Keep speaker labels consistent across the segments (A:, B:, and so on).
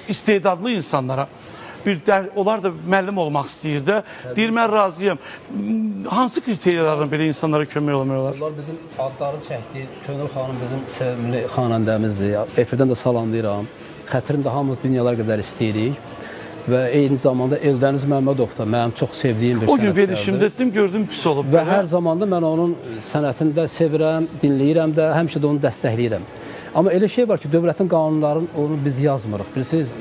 A: istedadlı insanlara onlar da müəllim olmaq istəyir də. Deyir, mən razıyam. Hansı kriteriyalarla belə insanlara kömək olmaq olar?
B: Onlar bizim adları çəkdi. Könül xanım bizim sevimli xanəndəmizdir. Efirdən də salamlayıram. Xətrini də hamımız dünyalar qədər istəyirik. Və eyni zamanda Eldəniz Məmmədov da mənim çox sevdiyim bir
A: sənətkardır. O gün verilişimdə etdim, gördüm pis olub.
B: Və hər zamanda mən onun sənətini də sevirəm, dinləyirəm də, həmişə də onu dəstəkləyirəm. Amma elə şey var ki, dövlətin qanunlarını onu biz yazmırıq. Bilirsiniz,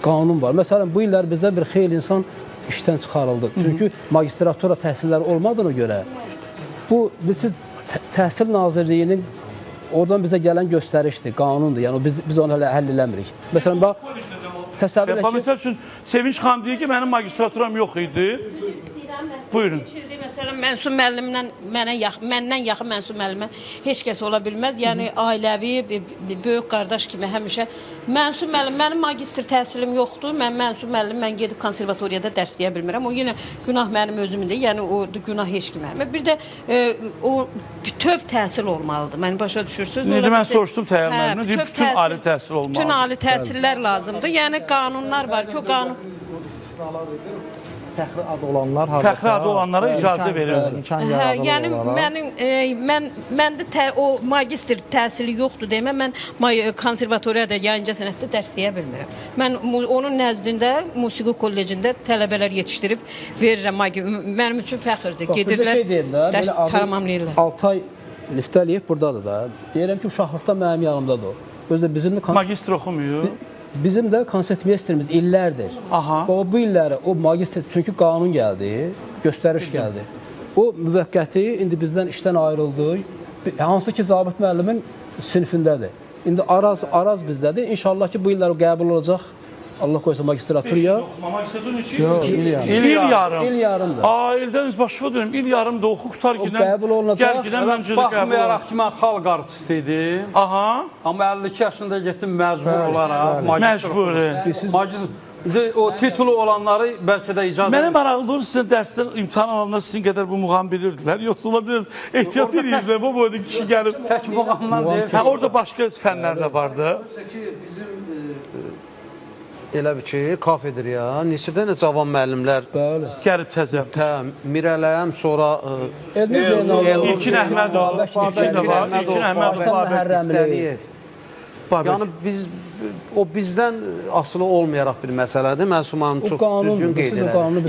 B: qanun var. Məsələn, bu illər bizdə bir xeyli insan işdən çıxarıldı. Çünki magistratura təhsilləri olmadığına görə bu, Təhsil Nazirliyinin oradan bizə gələn göstərişdir, qanundur. Yəni, biz onu həll eləmirik. Məsələn, təsəvvür et ki...
A: Məsəl üçün, Sevinç xanım deyir ki, mənim magistraturam yox idi. Buyurun.
C: Məsələn, Mənsub müəllimdən məndən yaxın Mənsub müəllimə heç kəs ola bilməz. Yəni, ailəvi, böyük qardaş kimi həmişə. Mənsub müəllim, mənim magistr təhsilim yoxdur. Mənsub müəllim, mən gedib konservatoriyada dərsləyə bilmirəm. O yenə günah mənim özümündür. Yəni, o günah heç kimə. Bir də o bütöv təhsil olmalıdır. Məni başa düşürsünüz?
A: Mən soruşdum Təyyar müəllimə, deyir, bütün ali təhsil olmalıdır.
C: Bütün ali təhsillər lazımdır. Yəni, qanunlar var ki, o qanun...
D: Fəxri adı olanlar
A: fəxri adı olanlara icazə verilir.
C: Yəni məndə o magistr təhsili yoxdur demə, mən konservatoriyada yayınca sənətdə dərsləyə bilmirəm. Mən onun nəzdində musiqi kollecində tələbələr yetişdirib verirəm. Mənim üçün fəxirdir. Gedirlər, dərs tamamlayırlar.
B: 6 ay liftə eləyib buradadır da. Deyirəm ki, uşaqlıqda mənim yanımdadır o. Özdə bizim
A: magistr oxumuyor.
B: Bizim də konsertmestrimiz illərdir. Bu illəri, o magistr, çünki qanun gəldi, göstəriş gəldi. O müvəqqəti indi bizdən işdən ayrıldı. Hansı ki, Zabit müəllimin sinifindədir. İndi Araz bizdədir. İnşallah ki, bu illər o qəbul olacaq. Allah qoysa magistraturaya.
A: Magistraturun için il yarım.
B: İl yarımdır.
A: Eldəniz başıva dönüm. İl yarımda oxu qutar ki,
B: qəbul olunacaq.
E: Baxmayaraq ki, mən xalq artisti idim. Amma 52 yaşında getdim məcbur olaraq.
A: Məcbur.
E: O titulu olanları bəlkə də icazə...
A: Mənə maraqlıdır, sizin dərsdən imtihan alanlar sizin qədər bu muğam bilirdilər. Yoxsa ola biraz ehtiyat edirdilər. Bu boyda kişi gəlib.
E: Tək muğamdan deyil.
A: Orada başqa fənlər də vardı.
F: Elə bir ki, kafedir ya. Neçə dənə cavan müəllimlər
A: gəlib təzə.
F: Mirələyəm, sonra
A: İlkin Əhmədov, İlkin Əhmədov,
F: yəni o bizdən asılı olmayaraq bir məsələdir. Mən Sumanı çox düzgün qeyd edirəm.